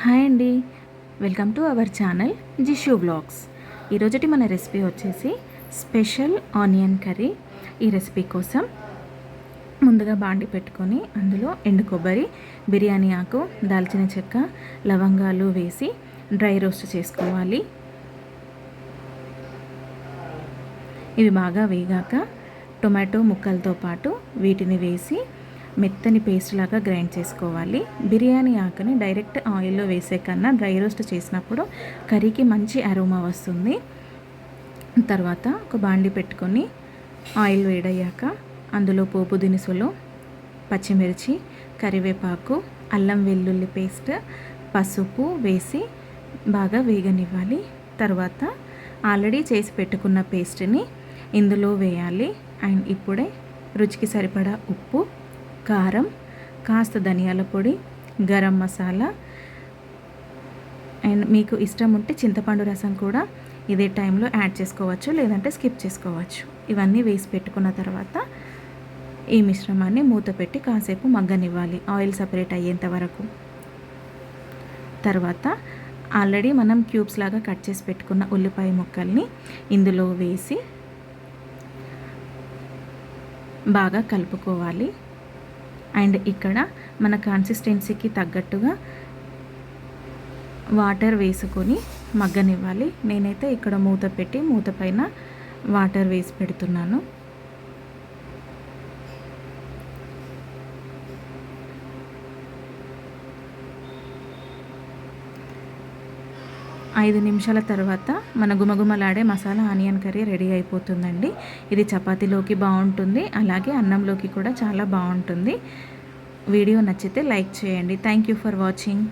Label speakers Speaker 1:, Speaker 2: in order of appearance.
Speaker 1: Hi అండి, welcome to our channel Jishu vlogs. ఈరోజుటి మన రెసిపీ వచ్చేసి స్పెషల్ ఆనియన్ కర్రీ. ఈ రెసిపీ కోసం ముందుగా బాండి పెట్టుకొని అందులో ఎండు కొబ్బరి, బిర్యానీ ఆకు, దాల్చిన చెక్క, లవంగాలు వేసి డ్రై రోస్ట్ చేసుకోవాలి. ఇవి బాగా వేగాక టొమాటో ముక్కలతో పాటు వీటిని వేసి మెత్తని పేస్ట్ లాగా గ్రైండ్ చేసుకోవాలి. బిర్యానీ ఆకుని డైరెక్ట్ ఆయిల్లో వేసే కన్నా డ్రై రోస్ట్ చేసినప్పుడు కర్రీకి మంచి అరోమా వస్తుంది. తర్వాత ఒక బాండి పెట్టుకొని ఆయిల్ వేడయ్యాక అందులో పోపు దినుసులు, పచ్చిమిర్చి, కరివేపాకు, అల్లం వెల్లుల్లి పేస్ట్, పసుపు వేసి బాగా వేగనివ్వాలి. తర్వాత ఆల్రెడీ చేసి పెట్టుకున్న పేస్ట్ని ఇందులో వేయాలి. అండ్ ఇప్పుడే రుచికి సరిపడా ఉప్పు, కారం, కాస్త ధనియాల పొడి, గరం మసాలా అండ్ మీకు ఇష్టం ఉంటే చింతపండు రసం కూడా ఇదే టైంలో యాడ్ చేసుకోవచ్చు, లేదంటే స్కిప్ చేసుకోవచ్చు. ఇవన్నీ వేసి పెట్టుకున్న తర్వాత ఈ మిశ్రమాన్ని మూత పెట్టి కాసేపు మగ్గనివ్వాలి, ఆయిల్ సపరేట్ అయ్యేంత వరకు. తర్వాత ఆల్రెడీ మనం క్యూబ్స్ లాగా కట్ చేసి పెట్టుకున్న ఉల్లిపాయ ముక్కల్ని ఇందులో వేసి బాగా కలుపుకోవాలి. అండ్ ఇక్కడ మన కన్సిస్టెన్సీకి తగ్గట్టుగా వాటర్ వేసుకొని మగ్గనివ్వాలి. నేనైతే ఇక్కడ మూత పెట్టి మూత పైన వాటర్ వేసి పెడుతున్నాను. ఐదు నిమిషాల తర్వాత మన గుమగుమలాడే మసాలా ఆనియన్ కర్రీ రెడీ అయిపోతుందండి. ఇది చపాతీలోకి బాగుంటుంది, అలాగే అన్నంలోకి కూడా చాలా బాగుంటుంది. వీడియో నచ్చితే లైక్ చేయండి. Thank you for watching.